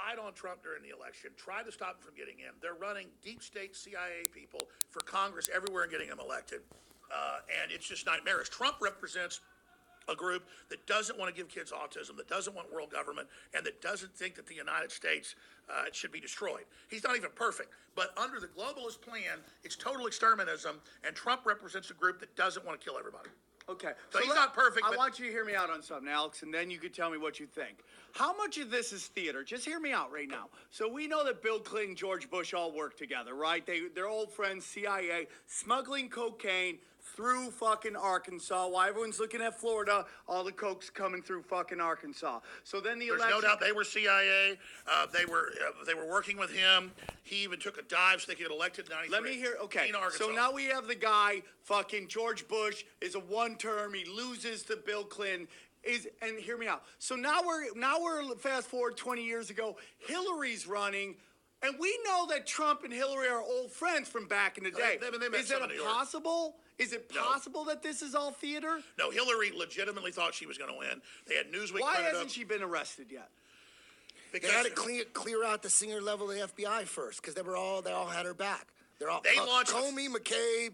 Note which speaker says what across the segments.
Speaker 1: spied on Trump during the election, tried to stop him from getting in. They're running deep state CIA people for Congress everywhere and getting him elected. And it's just nightmarish. Trump represents a group that doesn't want to give kids autism, that doesn't want world government, and that doesn't think that the United States should be destroyed. He's not even perfect. But under the globalist plan, it's total exterminism, and Trump represents a group that doesn't want to kill everybody.
Speaker 2: Okay.
Speaker 1: So he's not perfect.
Speaker 2: I want you to hear me out on something, Alex, and then you can tell me what you think. How much of this is theater? Just hear me out right now. So we know that Bill Clinton, George Bush all work together, right? They're old friends, CIA, smuggling cocaine through fucking Arkansas. While everyone's looking at Florida, all the coke's coming through fucking Arkansas. So then the election.
Speaker 1: There's no doubt they were CIA. They were working with him. He even took a dive so they could get elected in 93.
Speaker 2: Let me hear. Okay. So now we have the guy, fucking George Bush, is a one-term. He loses to Bill Clinton. And hear me out. So now we're fast forward 20 years ago. Hillary's running. And we know that Trump and Hillary are old friends from back in the day. Is it possible? Is it possible that this is all theater?
Speaker 1: No, Hillary legitimately thought she was going to win. They had Newsweek.
Speaker 2: Why hasn't she been arrested yet?
Speaker 3: Because they had to clear out the senior level of the FBI first, because they all had her back. They launched Comey, McCabe,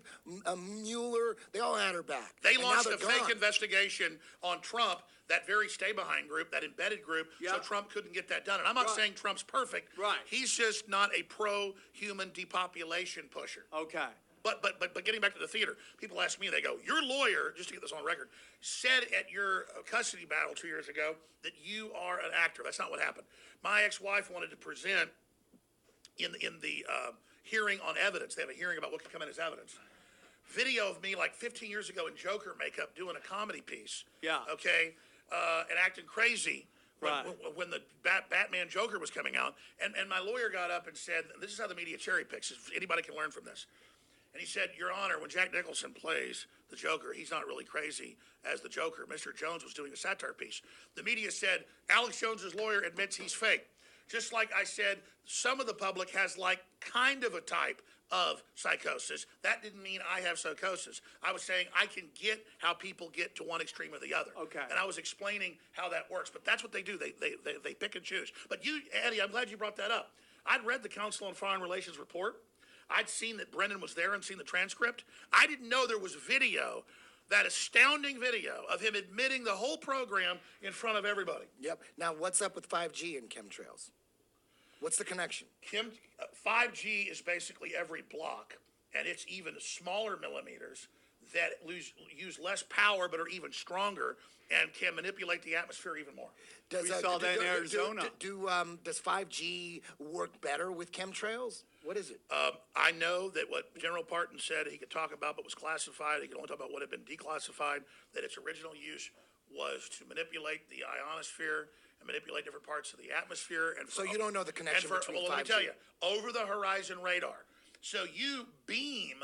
Speaker 3: Mueller. They all had her back.
Speaker 1: They launched a fake investigation on Trump, that very stay-behind group, that embedded group, so Trump couldn't get that done. And I'm not saying Trump's perfect.
Speaker 2: Right.
Speaker 1: He's just not a pro-human depopulation pusher.
Speaker 2: Okay.
Speaker 1: But getting back to the theater, people ask me, they go, your lawyer, just to get this on record, said at your custody battle 2 years ago that you are an actor. That's not what happened. My ex-wife wanted to present in the hearing on evidence. They have a hearing about what could come in as evidence. Video of me like 15 years ago in Joker makeup doing a comedy piece. Yeah. Okay. And acting crazy when the Batman Joker was coming out. And my lawyer got up and said, this is how the media cherry picks. Anybody can learn from this. And he said, Your Honor, when Jack Nicholson plays the Joker, he's not really crazy as the Joker. Mr. Jones was doing a satire piece. The media said, Alex Jones's lawyer admits he's fake. Just like I said, some of the public has like kind of a type of psychosis. That didn't mean I have psychosis. I was saying I can get how people get to one extreme or the other. Okay. And I was explaining how that works. But that's what they do. They pick and choose. But you, Eddie, I'm glad you brought that up. I'd read the Council on Foreign Relations report. I'd seen that Brennan was there and seen the transcript. I didn't know there was video, that astounding video of him admitting the whole program in front of everybody.
Speaker 3: Yep. Now, what's up with 5G and chemtrails? What's the connection?
Speaker 1: 5G is basically every block, and it's even smaller millimeters that use less power but are even stronger and can manipulate the atmosphere even more.
Speaker 2: We saw that in Arizona.
Speaker 3: Does 5G work better with chemtrails? What is it?
Speaker 1: I know that what General Parton said he could talk about but was classified, he could only talk about what had been declassified, that its original use was to manipulate the ionosphere and manipulate different parts of the atmosphere. And
Speaker 3: so you don't know the connection between 5G?
Speaker 1: Let me tell you, over-the-horizon radar. So you beam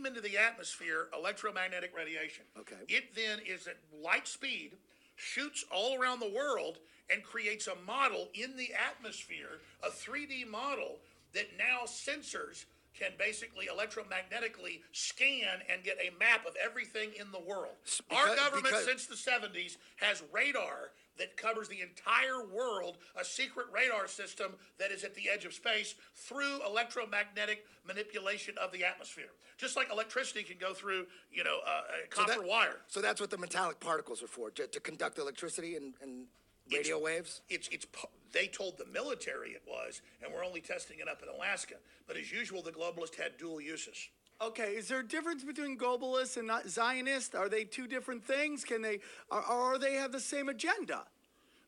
Speaker 1: into the atmosphere electromagnetic radiation. Okay. It then is at light speed, shoots all around the world, and creates a model in the atmosphere, a 3D model that now sensors can basically electromagnetically scan and get a map of everything in the world. Our government since the 70s has radar that covers the entire world, a secret radar system that is at the edge of space through electromagnetic manipulation of the atmosphere. Just like electricity can go through, a copper wire.
Speaker 3: So that's what the metallic particles are for, to conduct electricity and radio waves?
Speaker 1: They told the military it was, and we're only testing it up in Alaska. But as usual, the globalists had dual uses.
Speaker 2: Okay, is there a difference between globalists and Zionists? Are they two different things? Or they have the same agenda?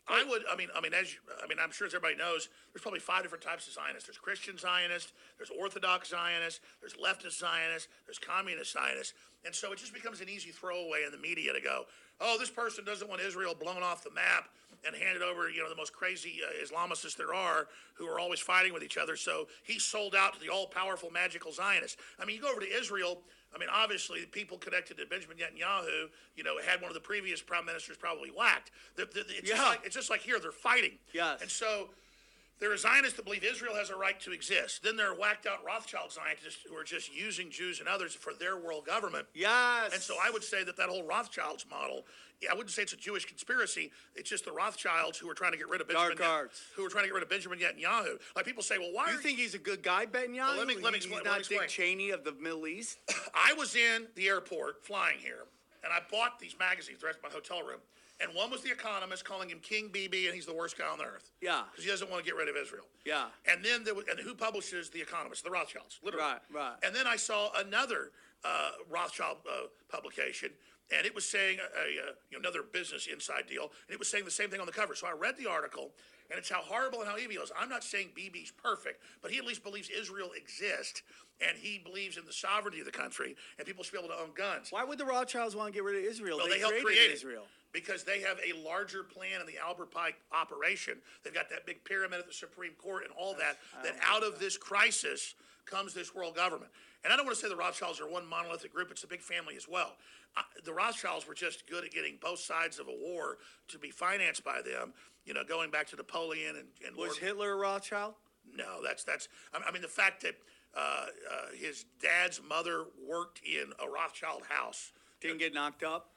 Speaker 1: I'm sure as everybody knows, there's probably 5 different types of Zionists. There's Christian Zionists, there's Orthodox Zionists, there's leftist Zionists, there's communist Zionists. And so it just becomes an easy throwaway in the media to go, oh, this person doesn't want Israel blown off the map and handed over, the most crazy Islamicists there are who are always fighting with each other. So he's sold out to the all-powerful magical Zionists. You go over to Israel, obviously people connected to Benjamin Netanyahu, had one of the previous prime ministers probably whacked. It's just like here, they're fighting. Yes. And so There are Zionists that believe Israel has a right to exist. Then there are whacked out Rothschild scientists who are just using Jews and others for their world government.
Speaker 2: Yes.
Speaker 1: And so I would say that whole Rothschilds model, I wouldn't say it's a Jewish conspiracy. It's just the Rothschilds who are trying to get rid of Benjamin.
Speaker 2: Dark arts.
Speaker 1: Who are trying to get rid of Benjamin Netanyahu. Like people say, well, why?
Speaker 2: You think he's a good guy, Netanyahu?
Speaker 1: Well, let me explain.
Speaker 2: He's not Dick Cheney of the Middle East.
Speaker 1: I was in the airport flying here, and I bought these magazines. The rest of my hotel room. And one was The Economist calling him King BB, and he's the worst guy on the earth.
Speaker 2: Yeah.
Speaker 1: Because he doesn't want to get rid of Israel.
Speaker 2: Yeah.
Speaker 1: And then and who publishes The Economist? The Rothschilds, literally.
Speaker 2: Right.
Speaker 1: And then I saw another Rothschild publication, and it was saying another business inside deal, and it was saying the same thing on the cover. So I read the article, and it's how horrible and how evil he is. I'm not saying BB's perfect, but he at least believes Israel exists, and he believes in the sovereignty of the country, and people should be able to own guns.
Speaker 2: Why would the Rothschilds want to get rid of Israel?
Speaker 1: Well,
Speaker 2: they
Speaker 1: helped
Speaker 2: created
Speaker 1: create
Speaker 2: Israel.
Speaker 1: Because they have a larger plan in the Albert Pike operation. They've got that big pyramid at the Supreme Court and all that out of this crisis comes this world government. And I don't want to say the Rothschilds are one monolithic group. It's a big family as well. The Rothschilds were just good at getting both sides of a war to be financed by them, going back to Napoleon and
Speaker 2: Was Hitler a Rothschild?
Speaker 1: No, that's. I mean, the fact that his dad's mother worked in a Rothschild house.
Speaker 2: Didn't get knocked up?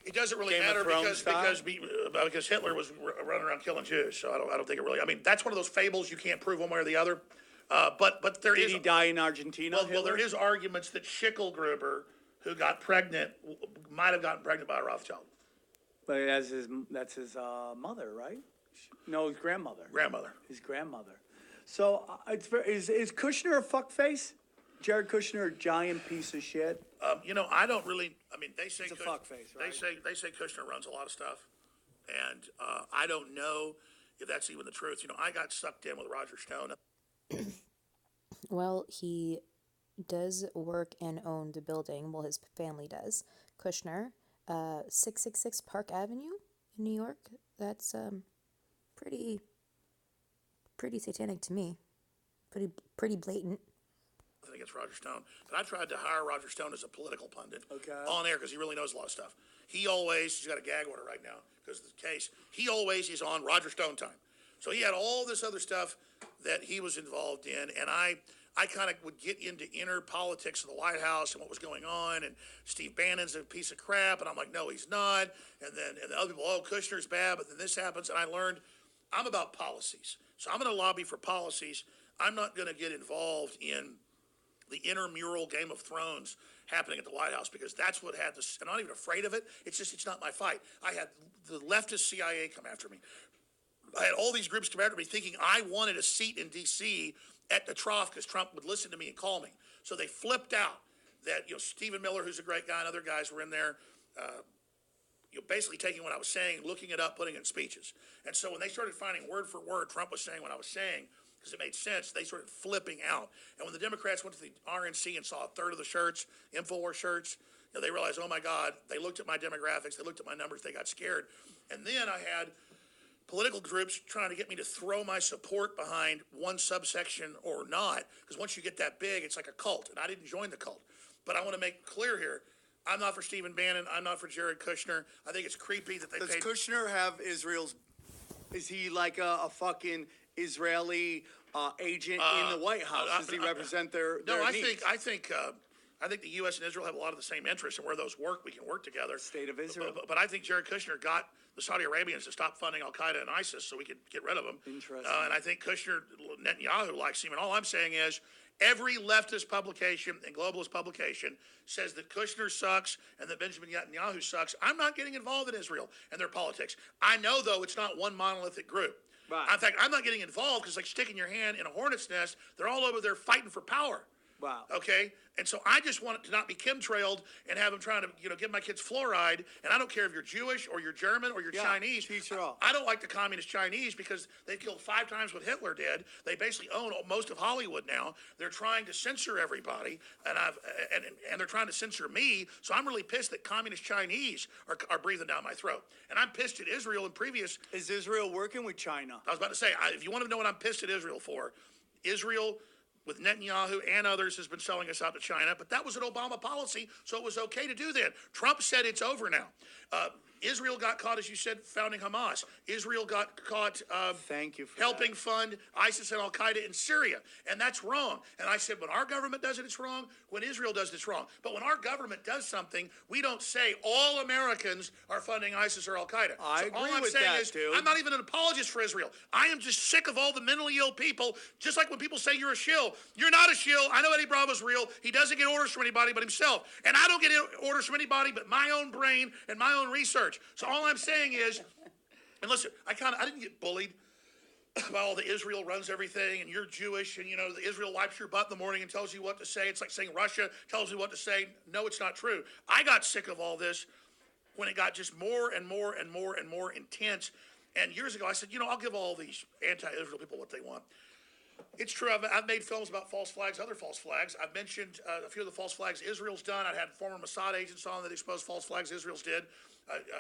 Speaker 1: It doesn't really
Speaker 2: Game
Speaker 1: matter
Speaker 2: because
Speaker 1: Hitler was running around killing Jews. So I don't think it really. I mean, that's one of those fables you can't prove one way or the other. But there is.
Speaker 2: Did he die in Argentina?
Speaker 1: Well, there is arguments that Schicklgruber, who got pregnant, might have gotten pregnant by a Rothschild.
Speaker 2: But that's his mother, right? No, his grandmother. His grandmother. So is Kushner a fuckface? Jared Kushner, a giant piece of shit.
Speaker 1: I don't really. I mean, they say
Speaker 2: he's a fuckface, right?
Speaker 1: They say Kushner runs a lot of stuff, and I don't know if that's even the truth. I got sucked in with Roger Stone.
Speaker 4: Well, he does work and own the building. Well, his family does. Kushner, 666 Park Avenue in New York. That's pretty satanic to me. Pretty blatant.
Speaker 1: Against Roger Stone, but I tried to hire Roger Stone as a political pundit on air because he really knows a lot of stuff. He's got a gag order right now because of the case. He always is on Roger Stone time. So he had all this other stuff that he was involved in, and I kind of would get into inner politics of the White House and what was going on, and Steve Bannon's a piece of crap, and I'm like, no, he's not. And the other people, Kushner's bad, but then this happens, and I learned I'm about policies. So I'm going to lobby for policies. I'm not going to get involved in the intramural Game of Thrones happening at the White House because that's what had this. I'm not even afraid of it. It's not my fight. I had the leftist CIA come after me. I had all these groups come after me thinking I wanted a seat in D.C. at the trough because Trump would listen to me and call me. So they flipped out that, Stephen Miller, who's a great guy, and other guys were in there, basically taking what I was saying, looking it up, putting it in speeches. And so when they started finding word for word Trump was saying what I was saying, because it made sense, they started flipping out. And when the Democrats went to the RNC and saw a third of the shirts, InfoWars shirts, they realized, oh my God, they looked at my demographics, they looked at my numbers, they got scared. And then I had political groups trying to get me to throw my support behind one subsection or not, because once you get that big, it's like a cult, and I didn't join the cult. But I want to make clear here, I'm not for Stephen Bannon, I'm not for Jared Kushner. I think it's creepy that they
Speaker 2: Does Kushner have Israel's, is he like a fucking Israeli agent in the White House? Does he represent their needs?
Speaker 1: I think the U.S. and Israel have a lot of the same interests, and where those work, we can work together.
Speaker 2: State of Israel.
Speaker 1: But I think Jared Kushner got the Saudi Arabians to stop funding Al Qaeda and ISIS, so we could get rid of them.
Speaker 2: Interesting.
Speaker 1: And I think Netanyahu likes him. And all I'm saying is, every leftist publication and globalist publication says that Kushner sucks and that Benjamin Netanyahu sucks. I'm not getting involved in Israel and their politics. I know, though, it's not one monolithic group.
Speaker 2: Right.
Speaker 1: In fact, I'm not getting involved because it's like sticking your hand in a hornet's nest. They're all over there fighting for power.
Speaker 2: Wow.
Speaker 1: Okay? And so I just want it to not be chemtrailed and have them trying to, give my kids fluoride. And I don't care if you're Jewish or you're German or you're Chinese.
Speaker 2: Teach her all.
Speaker 1: I don't like the communist Chinese because they killed 5 times what Hitler did. They basically own most of Hollywood now. They're trying to censor everybody, and they're trying to censor me. So I'm really pissed that communist Chinese are breathing down my throat. And I'm pissed at Israel in previous.
Speaker 2: Is Israel working with China?
Speaker 1: I was about to say, if you want to know what I'm pissed at Israel for, Israel with Netanyahu and others has been selling us out to China, but that was an Obama policy, so it was okay to do that. Trump said it's over now. Israel got caught, as you said, founding Hamas. Israel got caught
Speaker 2: Thank you for
Speaker 1: helping fund ISIS and Al-Qaeda in Syria, and that's wrong. And I said, when our government does it, it's wrong. When Israel does it, it's wrong. But when our government does something, we don't say all Americans are funding ISIS or Al-Qaeda.
Speaker 2: I
Speaker 1: all
Speaker 2: agree
Speaker 1: I'm
Speaker 2: with
Speaker 1: saying
Speaker 2: that,
Speaker 1: is,
Speaker 2: dude.
Speaker 1: I'm not even an apologist for Israel. I am just sick of all the mentally ill people. Just like when people say you're a shill, you're not a shill. I know Eddie Bravo's real. He doesn't get orders from anybody but himself, and I don't get orders from anybody but my own brain and my own research. So all I'm saying is, and listen, I didn't get bullied by all the Israel runs everything, and you're Jewish, and the Israel wipes your butt in the morning and tells you what to say. It's like saying Russia tells you what to say. No, it's not true. I got sick of all this when it got just more and more and more and more intense. And years ago, I said, I'll give all these anti-Israel people what they want. It's true. I've made films about false flags, other false flags. I've mentioned a few of the false flags Israel's done. I had former Mossad agents on that exposed false flags Israel's did,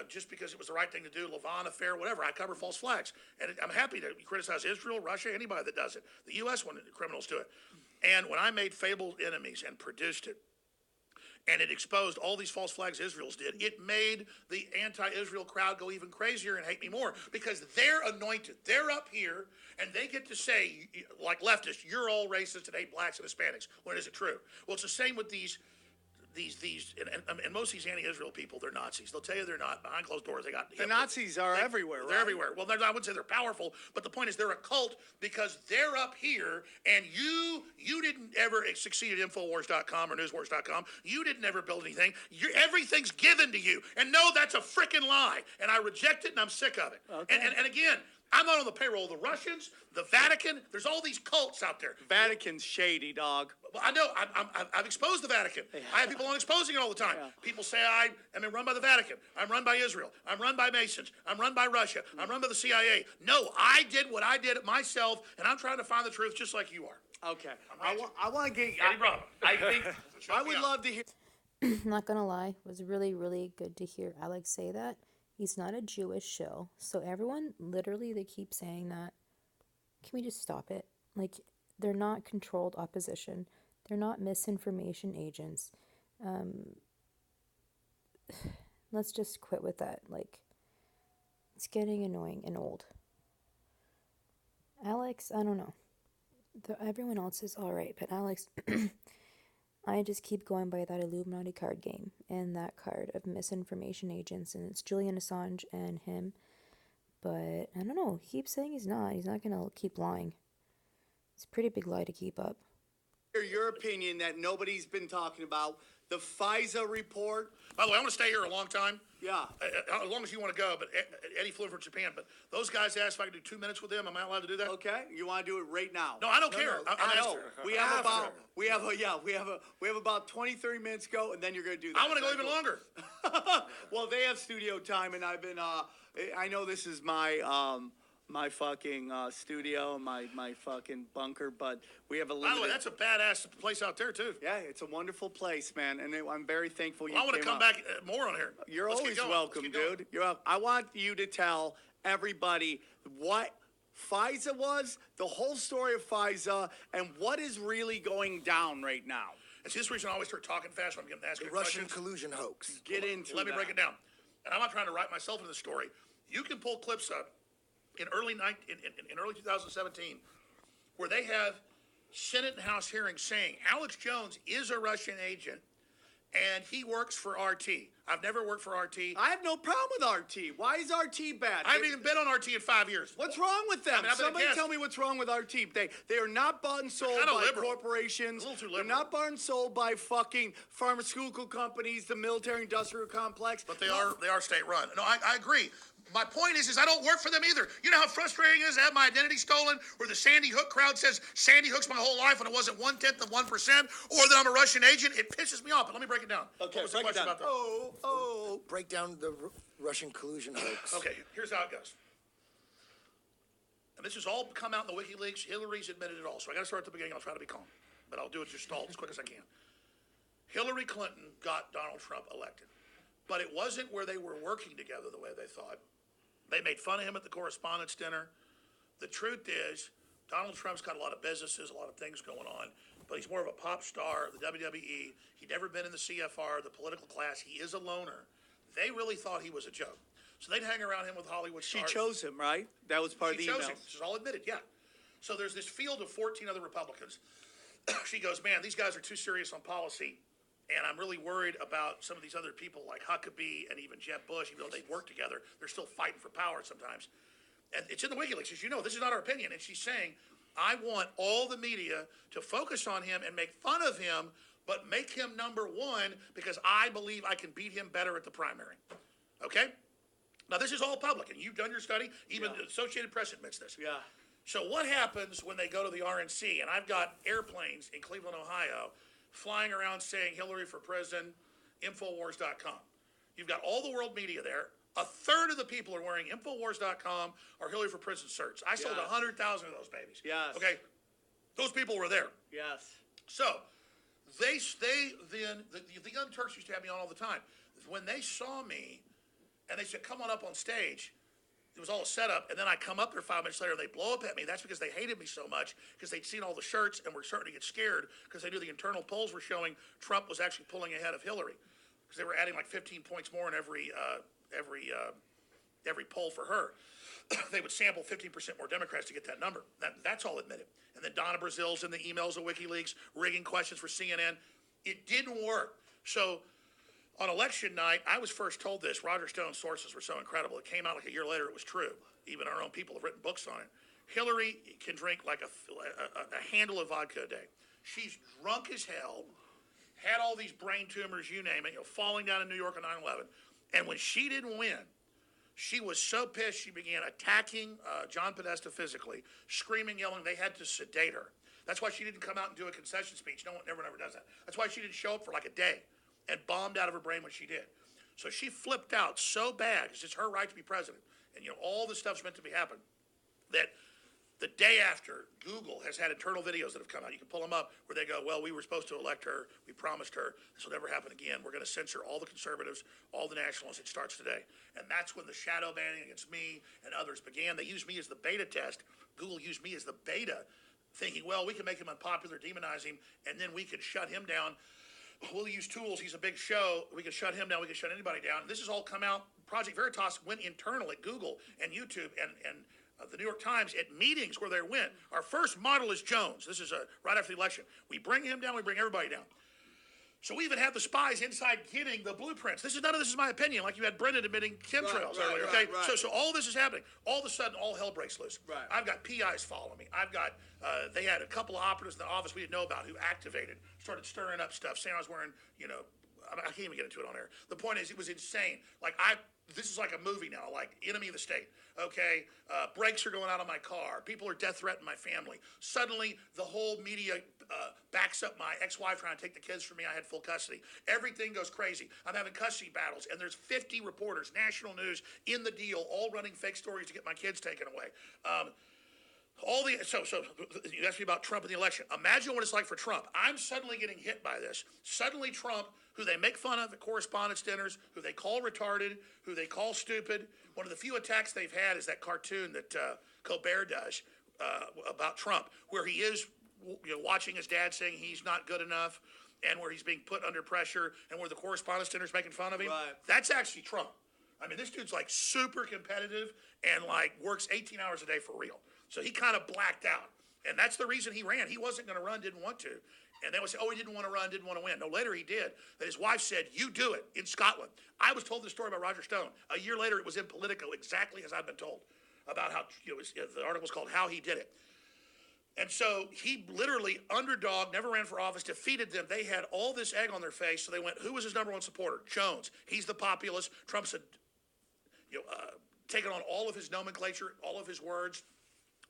Speaker 1: just because it was the right thing to do, Lavon affair, whatever. I cover false flags. And I'm happy to criticize Israel, Russia, anybody that does it. The U.S. when criminals do it. And when I made Fabled Enemies and produced it, and it exposed all these false flags Israel's did, it made the anti-Israel crowd go even crazier and hate me more, because they're anointed. They're up here, and they get to say, like leftists, you're all racist and hate blacks and Hispanics. When is it true? Well, it's the same with these and most of these anti-Israel people, they're Nazis. They'll tell you they're not. Behind closed doors, they got...
Speaker 2: The Nazis are everywhere, right?
Speaker 1: They're everywhere. Well, I wouldn't say they're powerful, but the point is they're a cult because they're up here, and you didn't ever succeed at Infowars.com or Newswars.com. You didn't ever build anything. Everything's given to you. And no, that's a freaking lie. And I reject it, and I'm sick of it.
Speaker 2: Okay.
Speaker 1: And again, I'm not on the payroll of the Russians, the Vatican. There's all these cults out there.
Speaker 2: Vatican's shady, dog.
Speaker 1: Well, I know. I've exposed the Vatican. I have people on exposing it all the time.
Speaker 2: Yeah.
Speaker 1: People say I am run by the Vatican. I'm run by Israel. I'm run by Masons. I'm run by Russia. I'm run by the CIA. No, I did what I did myself, and I'm trying to find the truth just like you are.
Speaker 2: Okay. I want to get...
Speaker 1: Eddie Bravo.
Speaker 2: I think... I would love to hear...
Speaker 4: Not gonna lie, it was really, really good to hear Alex say that. He's not a Jewish shill. So everyone, literally, they keep saying that. Can we just stop it? Like, they're not controlled opposition. They're not misinformation agents. Let's just quit with that. Like, it's getting annoying and old. Alex, I don't know. Everyone else is alright, but Alex... I just keep going by that Illuminati card game and that card of misinformation agents, and it's Julian Assange and him. But I don't know. He keeps saying he's not. He's not going to keep lying. It's a pretty big lie to keep up.
Speaker 2: Your opinion that nobody's been talking about, the FISA report.
Speaker 1: By the way, I want to stay here a long time.
Speaker 2: Yeah.
Speaker 1: As long as you want to go, but Eddie flew from Japan. But those guys asked if I could do 2 minutes with them. Am I allowed to do that?
Speaker 2: Okay. You want to do it right now?
Speaker 1: No, I don't care.
Speaker 3: No,
Speaker 1: I
Speaker 2: know. We have about 20, 30 minutes to go, and then you're going to do that.
Speaker 1: I want to go even longer.
Speaker 2: Well, they have studio time, and I've been, I know this is my, my fucking studio, my fucking bunker, but we have a limited...
Speaker 1: By the way, that's a badass place out there, too.
Speaker 2: Yeah, it's a wonderful place, man, and I'm very thankful you
Speaker 1: I want to
Speaker 2: came
Speaker 1: come
Speaker 2: up.
Speaker 1: back more on here.
Speaker 2: You're
Speaker 1: Let's
Speaker 2: always
Speaker 1: keep going.
Speaker 2: welcome,
Speaker 1: Let's keep going.
Speaker 2: dude. I want you to tell everybody what FISA was, the whole story of FISA, and what is really going down right now.
Speaker 1: It's this reason I always start talking fast when I'm getting asked
Speaker 3: the
Speaker 1: questions.
Speaker 3: Russian collusion hoax.
Speaker 2: Get into
Speaker 1: Let me
Speaker 2: that.
Speaker 1: break it down. And I'm not trying to write myself into the story. You can pull clips up in early 2017 where they have Senate and House hearings saying Alex Jones is a Russian agent and he works for RT. I've never worked for RT.
Speaker 2: I have no problem with RT. Why is RT bad?
Speaker 1: I haven't even been on RT in 5 years.
Speaker 2: What's wrong with them?
Speaker 1: I mean, I've been a
Speaker 2: Somebody
Speaker 1: guest.
Speaker 2: tell me what's wrong with RT. They are not bought and sold
Speaker 1: kinda
Speaker 2: by
Speaker 1: liberal.
Speaker 2: corporations.
Speaker 1: A little too
Speaker 2: They're
Speaker 1: liberal.
Speaker 2: not bought and sold by fucking pharmaceutical companies, the military-industrial complex.
Speaker 1: But they are state run. No, I agree. My point is I don't work for them either. You know how frustrating it is to have my identity stolen, where the Sandy Hook crowd says Sandy Hook's my whole life when it wasn't 1/10 of 1%, or that I'm a Russian agent? It pisses me off. But let me break it down.
Speaker 2: Okay,
Speaker 1: what was the
Speaker 2: break it
Speaker 1: question
Speaker 2: down.
Speaker 1: about that?
Speaker 3: Break down the Russian collusion hoax.
Speaker 1: Okay, here's how it goes. And this has all come out in the WikiLeaks. Hillary's admitted it all. So I got to start at the beginning. I'll try to be calm, but I'll do it just stalled as quick as I can. Hillary Clinton got Donald Trump elected, but it wasn't where they were working together the way they thought. They made fun of him at the correspondence dinner. The truth is, Donald Trump's got a lot of businesses, a lot of things going on, but he's more of a pop star, the WWE. He'd never been in the CFR, the political class. He is a loner. They really thought he was a joke. So they'd hang around him with Hollywood stars.
Speaker 2: She chose him, right? That was part of the email.
Speaker 1: She chose him. She's all admitted, yeah. So there's this field of 14 other Republicans. She goes, man, these guys are too serious on policy, and I'm really worried about some of these other people like Huckabee and even Jeb Bush, even though they work together, they're still fighting for power sometimes. And it's in the WikiLeaks, as you know, this is not our opinion. And she's saying, I want all the media to focus on him and make fun of him, but make him number one because I believe I can beat him better at the primary. Okay? Now, this is all public, and you've done your study. Even the Associated Press admits this.
Speaker 2: Yeah.
Speaker 1: So what happens when they go to the RNC? And I've got airplanes in Cleveland, Ohio, flying around saying Hillary for president, Infowars.com. You've got all the world media there. A third of the people are wearing Infowars.com or Hillary for president shirts. I sold 100,000 of those babies.
Speaker 2: Yes.
Speaker 1: Okay? Those people were there.
Speaker 2: Yes.
Speaker 1: So the Young Turks used to have me on all the time. When they saw me and they said, come on up on stage, it was all a setup, and then I come up there 5 minutes later, they blow up at me. That's because they hated me so much, because they'd seen all the shirts and were starting to get scared, because they knew the internal polls were showing Trump was actually pulling ahead of Hillary, because they were adding like 15 points more in every poll for her. They would sample 15% more Democrats to get that number. That's all admitted. And then Donna Brazil's in the emails of WikiLeaks, rigging questions for CNN. It didn't work. So on election night, I was first told this. Roger Stone's sources were so incredible. It came out like a year later. It was true. Even our own people have written books on it. Hillary can drink like a handle of vodka a day. She's drunk as hell, had all these brain tumors, you name it, falling down in New York on 9/11. And when she didn't win, she was so pissed she began attacking John Podesta physically, screaming, yelling. They had to sedate her. That's why she didn't come out and do a concession speech. No one ever does that. That's why she didn't show up for like a day and bombed out of her brain when she did. So she flipped out so bad, because it's her right to be president, and all this stuff's meant to be happen, that the day after, Google has had internal videos that have come out. You can pull them up where they go, well, we were supposed to elect her. We promised her. This will never happen again. We're going to censor all the conservatives, all the nationalists. It starts today. And that's when the shadow banning against me and others began. They used me as the beta test. Google used me as the beta, thinking, well, we can make him unpopular, demonize him, and then we can shut him down. We'll use tools. He's a big show. We can shut him down. We can shut anybody down. This has all come out. Project Veritas went internal at Google and YouTube and the New York Times at meetings where they went. Our first model is Jones. This is right after the election. We bring him down. We bring everybody down. So we even have the spies inside getting the blueprints. None of this is my opinion. Like you had Brendan admitting chemtrails earlier. Okay, so all this is happening. All of a sudden, all hell breaks loose.
Speaker 2: Right.
Speaker 1: I've got PIs following me. I've got they had a couple of operatives in the office we didn't know about who activated, started stirring up stuff, saying I was wearing, I can't even get into it on air. The point is, it was insane. This is like a movie now, like Enemy of the State. Okay, brakes are going out on my car. People are death threatening my family. Suddenly, the whole media backs up my ex-wife trying to take the kids from me. I had full custody. Everything goes crazy. I'm having custody battles, and there's 50 reporters, national news, in the deal, all running fake stories to get my kids taken away. So you asked me about Trump and the election. Imagine what it's like for Trump. I'm suddenly getting hit by this. Suddenly Trump, who they make fun of at correspondence dinners, who they call retarded, who they call stupid. One of the few attacks they've had is that cartoon that Colbert does about Trump, where he is watching his dad saying he's not good enough, and where he's being put under pressure, and where the correspondence dinner's making fun of him.
Speaker 2: Right.
Speaker 1: That's actually Trump. I mean, this dude's like super competitive and like works 18 hours a day for real. So he kind of blacked out. And that's the reason he ran. He wasn't going to run, didn't want to. And they would say, oh, he didn't want to run, didn't want to win. No, later he did. That his wife said, you do it in Scotland. I was told this story by Roger Stone. A year later, it was in Politico, exactly as I've been told, about how, the article was called How He Did It. And so he literally, underdog, never ran for office, defeated them. They had all this egg on their face. So they went, who was his number one supporter? Jones. He's the populist. Trump's had, taken on all of his nomenclature, all of his words.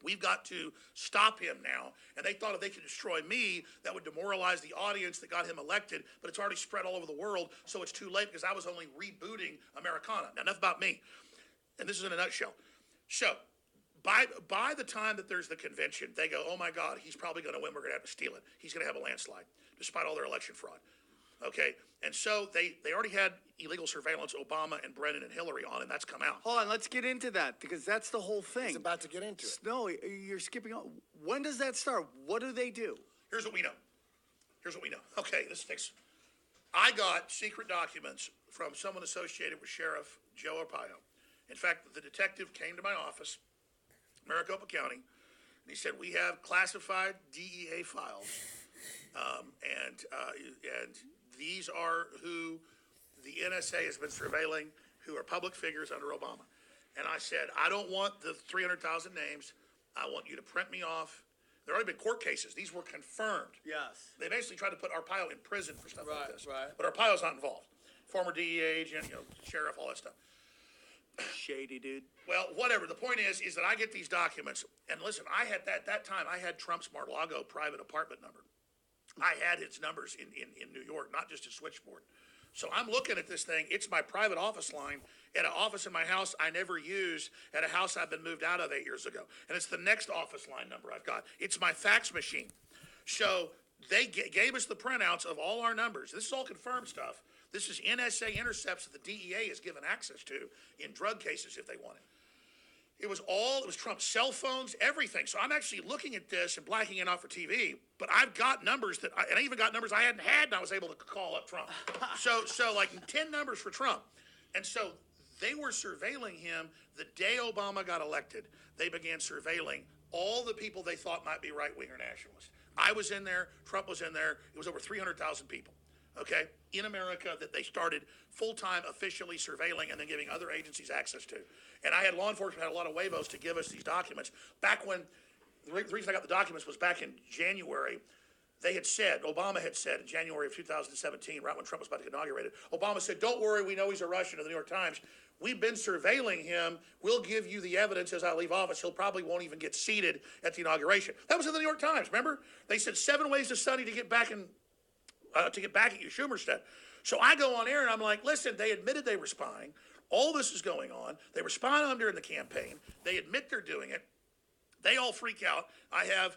Speaker 1: We've got to stop him now. And they thought if they could destroy me, that would demoralize the audience that got him elected. But it's already spread all over the world, so it's too late because I was only rebooting Americana. Now, enough about me. And this is in a nutshell. So, by the time that there's the convention, they go, oh, my God, he's probably going to win. We're going to have to steal it. He's going to have a landslide, despite all their election fraud. Okay, and so they already had illegal surveillance, Obama and Brennan and Hillary on, and that's come out.
Speaker 2: Hold on, let's get into that because that's the whole thing.
Speaker 3: He's about to get into it.
Speaker 2: No, you're skipping on. When does that start? What do they do?
Speaker 1: Here's what we know. Okay, I got secret documents from someone associated with Sheriff Joe Arpaio. In fact, the detective came to my office, Maricopa County, and he said, we have classified DEA files, and these are who the NSA has been surveilling, who are public figures under Obama. And I said, I don't want the 300,000 names. I want you to print me off. There have already been court cases. These were confirmed.
Speaker 2: Yes.
Speaker 1: They basically tried to put Arpaio in prison for stuff like this.
Speaker 2: Right.
Speaker 1: But Arpaio's not involved. Former DEA agent, sheriff, all that stuff.
Speaker 2: Shady dude.
Speaker 1: Well, whatever. The point is that I get these documents, and listen, I had that time, I had Trump's Mar-a-Lago private apartment number. I had his numbers in New York, not just his switchboard. So I'm looking at this thing. It's my private office line at an office in my house I never used at a house I've been moved out of 8 years ago. And it's the next office line number I've got. It's my fax machine. So they gave us the printouts of all our numbers. This is all confirmed stuff. This is NSA intercepts that the DEA is given access to in drug cases if they want it. It was Trump's cell phones, everything. So I'm actually looking at this and blacking it out for TV, but I've got numbers and I even got numbers I hadn't had, and I was able to call up Trump. So like 10 numbers for Trump. And so they were surveilling him the day Obama got elected. They began surveilling all the people they thought might be right-wing or nationalists. I was in there, Trump was in there. It was over 300,000 people, okay, in America that they started full-time officially surveilling and then giving other agencies access to. And I had law enforcement had a lot of huevos to give us these documents. Back when, the reason I got the documents was back in January, Obama had said in January of 2017, right when Trump was about to get inaugurated, Obama said, don't worry, we know he's a Russian, to the New York Times. We've been surveilling him. We'll give you the evidence as I leave office. He'll probably won't even get seated at the inauguration. That was in the New York Times, remember? They said 7 ways to Sonny to get back at you, Schumer said. So I go on air and I'm like, listen, they admitted they were spying. All this is going on. They were spying on him during the campaign. They admit they're doing it. They all freak out. I have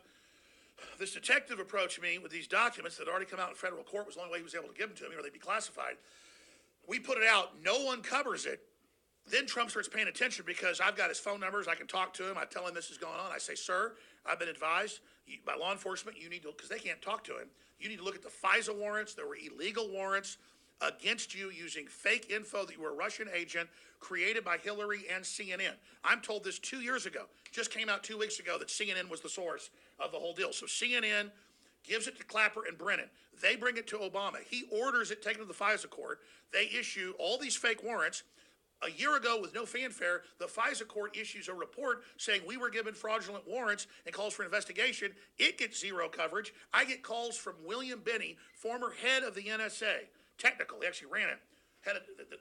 Speaker 1: this detective approach me with these documents that had already come out in federal court. Was the only way he was able to give them to me, or they'd be classified. We put it out. No one covers it. Then Trump starts paying attention because I've got his phone numbers. I can talk to him. I tell him this is going on. I say, sir, I've been advised by law enforcement, you need to, because they can't talk to him, you need to look at the FISA warrants. There were illegal warrants against you using fake info that you were a Russian agent created by Hillary and CNN. I'm told this 2 years ago. Just came out 2 weeks ago that CNN was the source of the whole deal. So CNN gives it to Clapper and Brennan. They bring it to Obama. He orders it taken to the FISA court. They issue all these fake warrants. A year ago, with no fanfare, the FISA court issues a report saying we were given fraudulent warrants and calls for investigation. It gets zero coverage. I get calls from William Binney, former head of the NSA, technical, he actually ran it,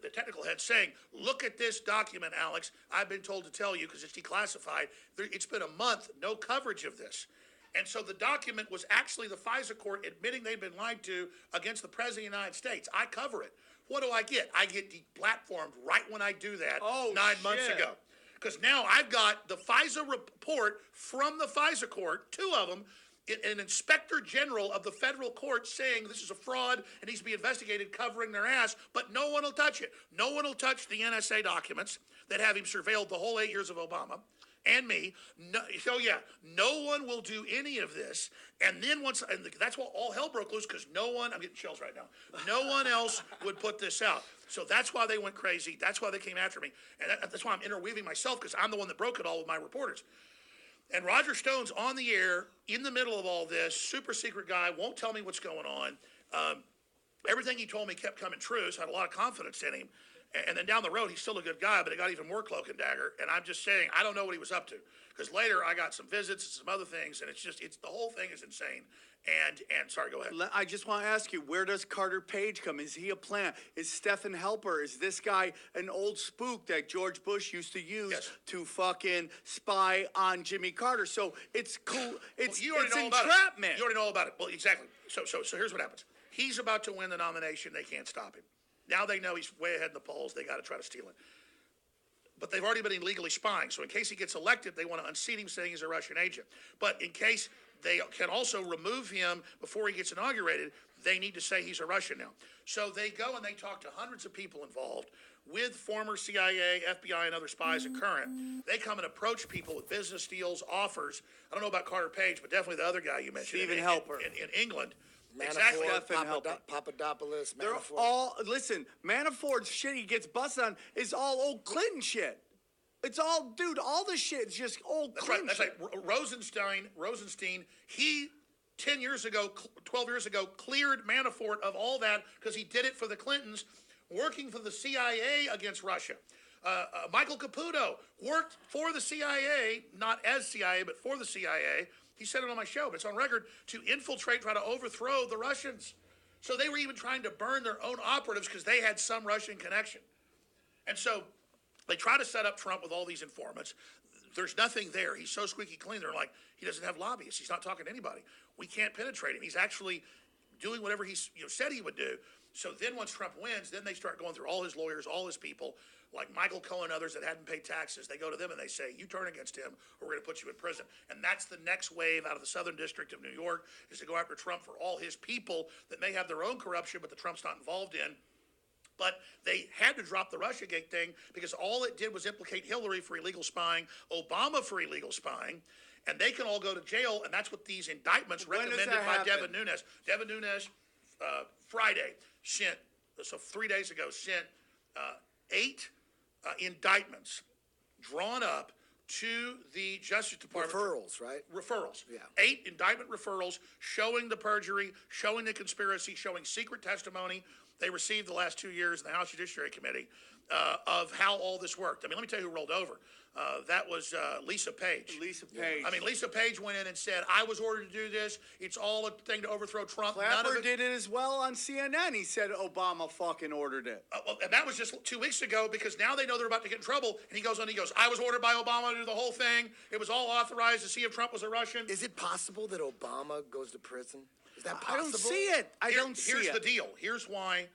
Speaker 1: the technical head, saying, look at this document, Alex. I've been told to tell you because it's declassified. It's been a month, no coverage of this. And so the document was actually the FISA court admitting they'd been lied to against the President of the United States. I cover it. What do I get? I get deplatformed right when I do that 9 months ago. Because now I've got the FISA report from the FISA court, 2 of them, an inspector general of the federal court saying this is a fraud and needs to be investigated, covering their ass, but no one will touch it. No one will touch the NSA documents that have him surveilled the whole 8 years of Obama and me. No, so yeah, no one will do any of this. And then that's why all hell broke loose, because I'm getting chills right now. No one else would put this out. So that's why they went crazy. That's why they came after me. And that's why I'm interweaving myself, because I'm the one that broke it all with my reporters. And Roger Stone's on the air in the middle of all this, super secret guy, won't tell me what's going on. Everything he told me kept coming true, so I had a lot of confidence in him. And then down the road, he's still a good guy, but it got even more cloak and dagger. And I'm just saying, I don't know what he was up to. Because later I got some visits and some other things, and the whole thing is insane. And sorry, go ahead.
Speaker 2: I just want to ask you, where does Carter Page come? Is he a plant? Is Stephen Helper? Is this guy an old spook that George Bush used to use to fucking spy on Jimmy Carter? So it's cool. It's entrapment.
Speaker 1: You already know all about it. Well, exactly. So here's what happens. He's about to win the nomination. They can't stop him. Now they know he's way ahead in the polls. They got to try to steal it. But they've already been illegally spying. So in case he gets elected, they want to unseat him saying he's a Russian agent. But in case they can also remove him before he gets inaugurated. They need to say he's a Russian now. So they go and they talk to hundreds of people involved with former CIA, FBI, and other spies and current. They come and approach people with business deals, offers. I don't know about Carter Page, but definitely the other guy you mentioned.
Speaker 2: Stephen Helper.
Speaker 1: In England.
Speaker 3: Manafort,
Speaker 1: Exactly.
Speaker 3: Papadopoulos,
Speaker 2: They're
Speaker 3: Manafort.
Speaker 2: all, listen, Manafort's shit he gets busted on is all old Clinton shit. It's all, dude, all the shit is just old Clinton shit.
Speaker 1: That's right. Rosenstein, he 10 years ago, 12 years ago, cleared Manafort of all that because he did it for the Clintons, working for the CIA against Russia. Michael Caputo worked for the CIA, not as CIA, but for the CIA. He said it on my show, but it's on record, to infiltrate, try to overthrow the Russians. So they were even trying to burn their own operatives because they had some Russian connection. And so they try to set up Trump with all these informants. There's nothing there. He's so squeaky clean. They're like, he doesn't have lobbyists. He's not talking to anybody. We can't penetrate him. He's actually doing whatever he said he would do. So then once Trump wins, then they start going through all his lawyers, all his people, like Michael Cohen and others that hadn't paid taxes. They go to them and they say, you turn against him or we're going to put you in prison. And that's the next wave out of the Southern District of New York, is to go after Trump for all his people that may have their own corruption, but the Trump's not involved in. But they had to drop the Russiagate thing because all it did was implicate Hillary for illegal spying, Obama for illegal spying, and they can all go to jail. And that's what these indictments recommended by Devin Nunes. Devin Nunes, Friday, sent, so 3 days ago, sent 8 indictments drawn up to the Justice Department.
Speaker 3: Referrals, right?
Speaker 1: Referrals.
Speaker 3: Yeah.
Speaker 1: 8 indictment referrals showing the perjury, showing the conspiracy, showing secret testimony they received the last 2 years in the House Judiciary Committee of how all this worked. I mean, let me tell you who rolled over. That was Lisa Page.
Speaker 2: Lisa Page.
Speaker 1: I mean, Lisa Page went in and said, I was ordered to do this. It's all a thing to overthrow Trump.
Speaker 2: Clapper did it as well on CNN. He said Obama fucking ordered it.
Speaker 1: Well, and that was just 2 weeks ago because now they know they're about to get in trouble. And he goes, I was ordered by Obama to do the whole thing. It was all authorized to see if Trump was a Russian.
Speaker 3: Is it possible that Obama goes to prison? Is that possible?
Speaker 2: I don't see it.
Speaker 1: Here's the deal. Here's why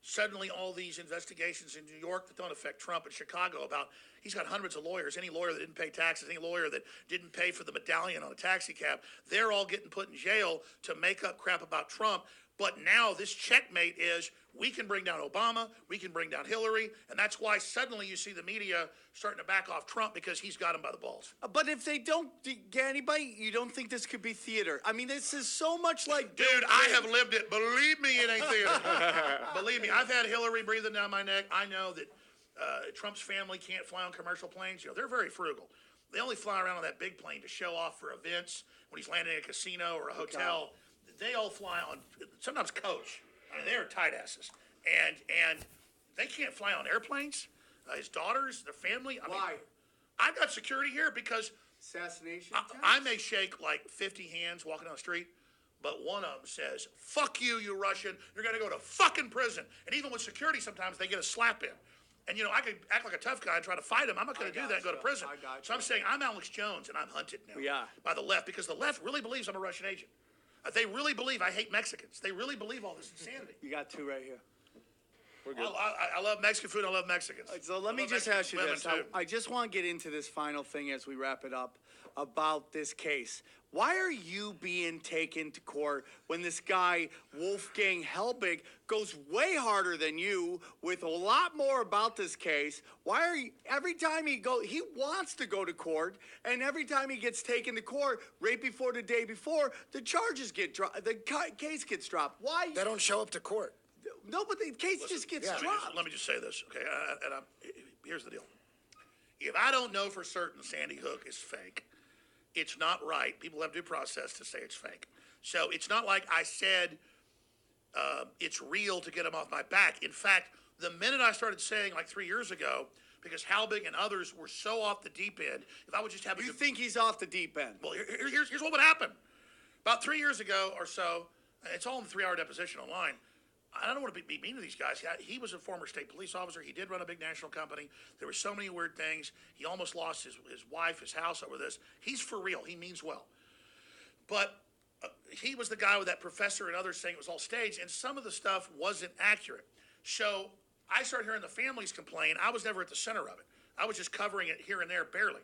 Speaker 1: suddenly all these investigations in New York that don't affect Trump and Chicago about, he's got hundreds of lawyers. Any lawyer that didn't pay taxes, any lawyer that didn't pay for the medallion on a taxi cab, they're all getting put in jail to make up crap about Trump. But now this checkmate is, we can bring down Obama, we can bring down Hillary, and that's why suddenly you see the media starting to back off Trump because he's got him by the balls.
Speaker 2: But if they don't get anybody, you don't think this could be theater? I mean, this is so much like...
Speaker 1: Dude, I have lived it. Believe me, it ain't theater. Believe me, I've had Hillary breathing down my neck. I know that Trump's family can't fly on commercial planes. They're very frugal. They only fly around on that big plane to show off for events when he's landing at a casino or a hotel. They all fly on, sometimes coach. I mean, they're tight asses. And they can't fly on airplanes. His daughters, their family.
Speaker 2: Why?
Speaker 1: I've got security here because
Speaker 2: assassination.
Speaker 1: I may shake like 50 hands walking down the street, but one of them says, fuck you, you Russian. You're going to go to fucking prison. And even with security, sometimes they get a slap in. And, I could act like a tough guy and try to fight him. I'm not going to do that and go to prison. So I'm saying I'm Alex Jones, and I'm hunted now by the left because the left really believes I'm a Russian agent. They really believe I hate Mexicans. They really believe all this insanity.
Speaker 2: You got 2 right here.
Speaker 1: We're good. I love Mexican food. I love Mexicans.
Speaker 2: So let me just ask you this. I just want to get into this final thing as we wrap it up about this case. Why are you being taken to court when this guy, Wolfgang Helbig, goes way harder than you with a lot more about this case? Why are you, every time he wants to go to court, and every time he gets taken to court, right before the day before, the charges get dropped, the case gets dropped. Why?
Speaker 3: They don't show up to court.
Speaker 2: No, but the case just gets dropped.
Speaker 1: Let me just say this, okay? Here's the deal. If I don't know for certain Sandy Hook is fake, it's not right. People have due process to say it's fake. So it's not like I said it's real to get him off my back. In fact, the minute I started saying like 3 years ago, because Halbig and others were so off the deep end, if I would just have...
Speaker 2: You think he's off the deep end?
Speaker 1: Well, here's what would happen. About 3 years ago or so, it's all in the 3-hour deposition online, I don't want to be mean to these guys. He was a former state police officer. He did run a big national company. There were so many weird things. He almost lost his wife, his house over this. He's for real. He means well. But he was the guy with that professor and others saying it was all staged, and some of the stuff wasn't accurate. So I started hearing the families complain. I was never at the center of it. I was just covering it here and there barely.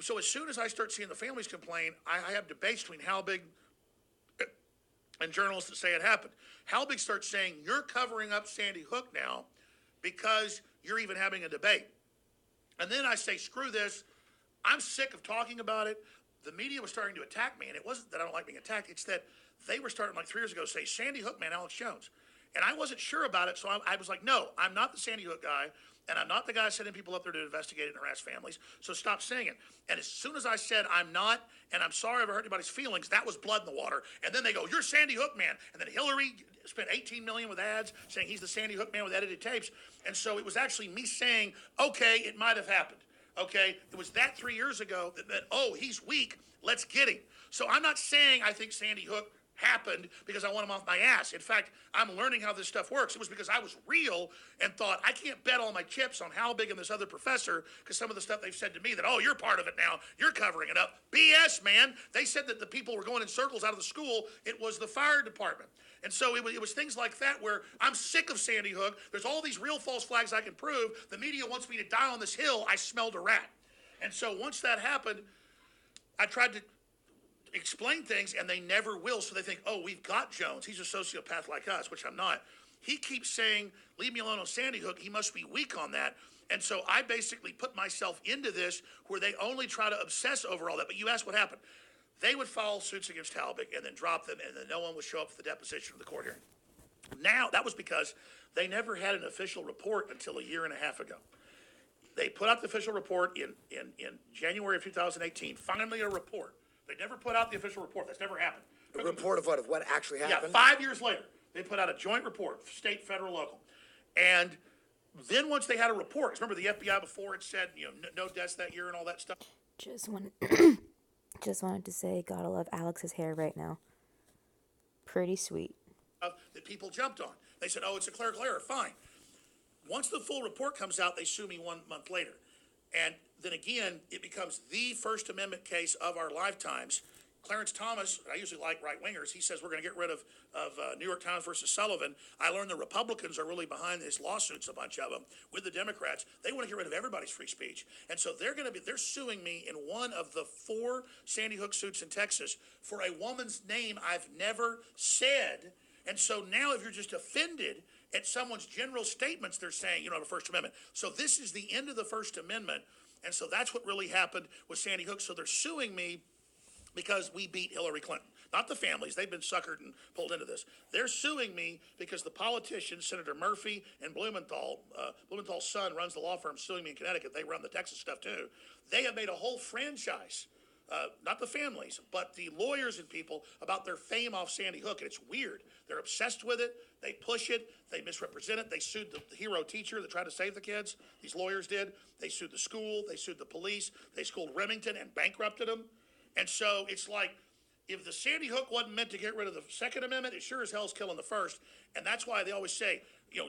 Speaker 1: So as soon as I start seeing the families complain, I have debates between Halbig and journalists that say it happened. Halbig starts saying, you're covering up Sandy Hook now because you're even having a debate. And then I say, screw this. I'm sick of talking about it. The media was starting to attack me, and it wasn't that I don't like being attacked. It's that they were starting like 3 years ago to say, Sandy Hook man, Alex Jones. And I wasn't sure about it, so I was like, no, I'm not the Sandy Hook guy, and I'm not the guy sending people up there to investigate it and harass families, so stop saying it. And as soon as I said, I'm not, and I'm sorry if I hurt anybody's feelings, that was blood in the water. And then they go, you're Sandy Hook man. And then Hillary spent $18 million with ads saying he's the Sandy Hook man with edited tapes. And so it was actually me saying, okay, it might have happened. Okay, it was that 3 years ago that oh, he's weak, let's get him. So I'm not saying I think Sandy Hook happened because I want him off my ass. In fact, I'm learning how this stuff works. It was because I was real and thought, I can't bet all my chips on Halbig and this other professor because some of the stuff they've said to me that, oh, you're part of it now, you're covering it up. BS, man. They said that the people were going in circles out of the school. It was the fire department. And so it was things like that where I'm sick of Sandy Hook. There's all these real false flags I can prove. The media wants me to die on this hill. I smelled a rat. And so once that happened, I tried to explain things, and they never will. So they think, oh, we've got Jones. He's a sociopath like us, which I'm not. He keeps saying, leave me alone on Sandy Hook. He must be weak on that. And so I basically put myself into this where they only try to obsess over all that. But you asked what happened. They would file suits against Halbig and then drop them, and then no one would show up for the deposition of the court hearing. Now, that was because they never had an official report until a year and a half ago. They put out the official report in January of 2018, finally a report. They never put out the official report. That's never happened.
Speaker 3: A report of what? Of what actually happened?
Speaker 1: Yeah, 5 years later, they put out a joint report, state, federal, local. And then once they had a report, 'cause remember the FBI before it said, no deaths that year and all that stuff?
Speaker 4: Just wanted to say, gotta love Alex's hair right now. Pretty sweet.
Speaker 1: That people jumped on. They said, oh, it's a clerical error. Fine. Once the full report comes out, they sue me 1 month later. And then again, it becomes the First Amendment case of our lifetimes. Clarence Thomas, I usually like right-wingers, he says we're going to get rid of New York Times versus Sullivan. I learned the Republicans are really behind his lawsuits, a bunch of them, with the Democrats. They want to get rid of everybody's free speech. And so they're suing me in one of the 4 Sandy Hook suits in Texas for a woman's name I've never said. And so now if you're just offended at someone's general statements, they're saying you don't have a First Amendment. So this is the end of the First Amendment. And so that's what really happened with Sandy Hook. So they're suing me because we beat Hillary Clinton. Not the families. They've been suckered and pulled into this. They're suing me because the politicians, Senator Murphy and Blumenthal, Blumenthal's son runs the law firm suing me in Connecticut. They run the Texas stuff too. They have made a whole franchise. Not the families, but the lawyers and people about their fame off Sandy Hook. And it's weird. They're obsessed with it. They push it. They misrepresent it. They sued the hero teacher that tried to save the kids. These lawyers did. They sued the school. They sued the police. They sued Remington and bankrupted them. And so it's like, if the Sandy Hook wasn't meant to get rid of the Second Amendment, it sure as hell's killing the First. And that's why they always say,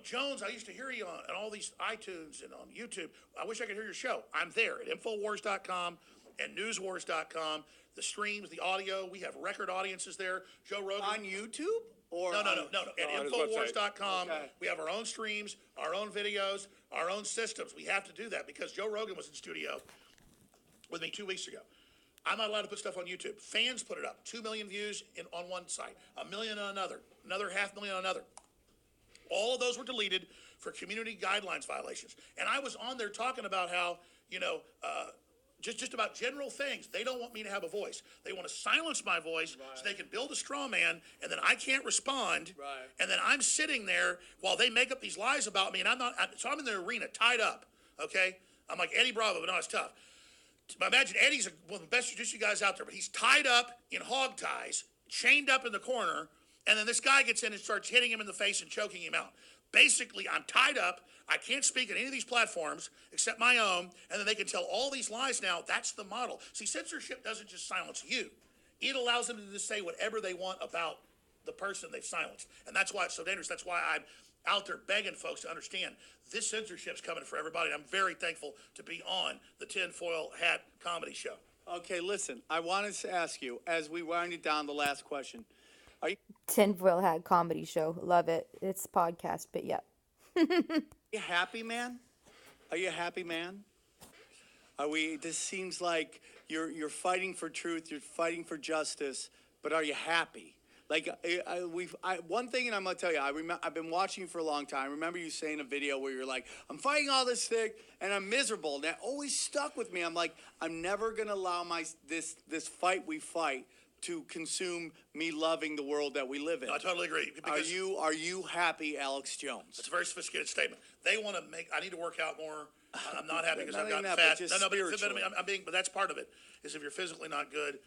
Speaker 1: Jones, I used to hear you on all these iTunes and on YouTube. I wish I could hear your show. I'm there at Infowars.com. and newswars.com, the streams, the audio, we have record audiences there. Joe Rogan.
Speaker 2: On YouTube? Or
Speaker 1: No. At Infowars.com,
Speaker 2: okay.
Speaker 1: We have our own streams, our own videos, our own systems. We have to do that because Joe Rogan was in studio with me 2 weeks ago. I'm not allowed to put stuff on YouTube. Fans put it up. 2 million views on one site, 1 million on another 500,000 on another. All of those were deleted for community guidelines violations. And I was on there talking about how, just about general things. They don't want me to have a voice. They want to silence my voice so they can build a straw man, and then I can't respond.
Speaker 2: Right.
Speaker 1: And then I'm sitting there while they make up these lies about me, and so I'm in the arena tied up, okay? I'm like Eddie Bravo, but no, it's tough. Imagine Eddie's one of the best jiu-jitsu guys out there, but he's tied up in hog ties, chained up in the corner, and then this guy gets in and starts hitting him in the face and choking him out. Basically, I'm tied up. I can't speak on any of these platforms except my own, and then they can tell all these lies now. That's the model. See, censorship doesn't just silence you. It allows them to just say whatever they want about the person they've silenced. And that's why it's so dangerous. That's why I'm out there begging folks to understand this censorship's coming for everybody. I'm very thankful to be on the Tinfoil Hat comedy show.
Speaker 2: Okay, listen, I wanted to ask you, as we wind it down, the last question. Are you
Speaker 4: Tinfoil Hat comedy show. Love it. It's a podcast, but yep.
Speaker 2: happy, man? Are you a happy man? This seems like you're fighting for truth, you're fighting for justice, but are you happy? Like one thing, and I'm gonna tell you, I've been watching you for a long time. I remember you saying a video where you're like, "I'm fighting all this shit and I'm miserable." And that always stuck with me. I'm like, I'm never gonna allow this fight we fight to consume me loving the world that we live in.
Speaker 1: No, I totally agree.
Speaker 2: Are you happy, Alex Jones?
Speaker 1: It's a very sophisticated statement. They want to make. I need to work out more. I'm not happy because I've gotten
Speaker 2: that,
Speaker 1: fat.
Speaker 2: but
Speaker 1: I'm being. But that's part of it. Is if you're physically not good.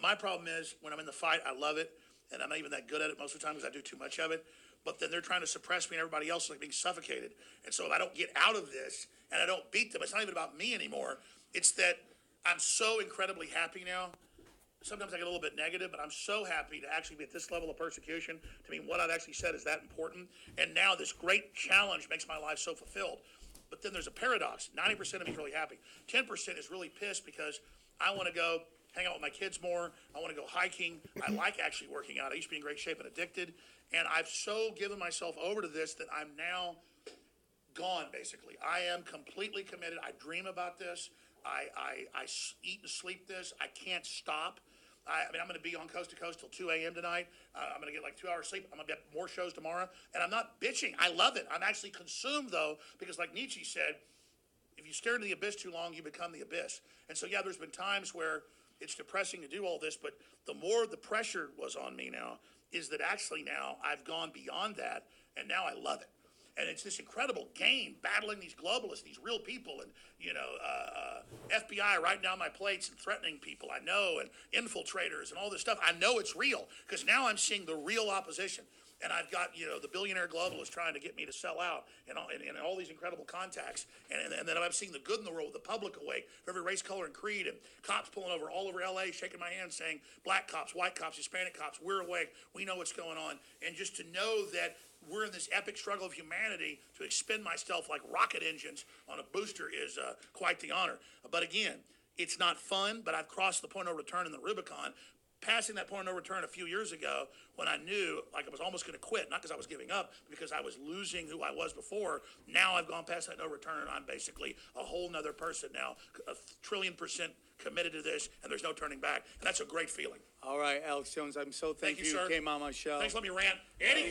Speaker 1: My problem is when I'm in the fight, I love it. And I'm not even that good at it most of the time because I do too much of it. But then they're trying to suppress me and everybody else is like being suffocated. And so if I don't get out of this and I don't beat them, it's not even about me anymore. It's that I'm so incredibly happy now. Sometimes I get a little bit negative, but I'm so happy to actually be at this level of persecution. To me, what I've actually said is that important. And now this great challenge makes my life so fulfilled. But then there's a paradox. 90% of me is really happy. 10% is really pissed because I want to go hang out with my kids more. I want to go hiking. I like actually working out. I used to be in great shape and addicted. And I've so given myself over to this that I'm now gone, basically. I am completely committed. I dream about this. I eat and sleep this. I can't stop. I mean, I'm going to be on Coast to Coast till 2 a.m. tonight. I'm going to get like 2 hours sleep. I'm going to get more shows tomorrow. And I'm not bitching. I love it. I'm actually consumed, though, because like Nietzsche said, if you stare into the abyss too long, you become the abyss. And so, yeah, there's been times where it's depressing to do all this, but the more the pressure was on me now is that actually now I've gone beyond that, and now I love it. And it's this incredible game, battling these globalists, these real people, and, FBI writing down my plates and threatening people I know, and infiltrators and all this stuff. I know it's real, because now I'm seeing the real opposition. And I've got, the billionaire globalist trying to get me to sell out and all these incredible contacts. And then I'm seeing the good in the world, the public awake for every race, color, and creed, and cops pulling over all over L.A., shaking my hand, saying, black cops, white cops, Hispanic cops, we're awake. We know what's going on. And just to know that we're in this epic struggle of humanity to expend myself like rocket engines on a booster is quite the honor. But again, it's not fun, but I've crossed the point of no return in the Rubicon. Passing that point of no return a few years ago when I knew like I was almost going to quit, not because I was giving up, but because I was losing who I was before. Now I've gone past that no return, and I'm basically a whole nother person now, 1,000,000,000% committed to this, and there's no turning back. And that's a great feeling.
Speaker 2: All right, Alex Jones, I'm so thankful you
Speaker 1: sir.
Speaker 2: came on my show.
Speaker 1: Thanks for letting me rant. Eddie,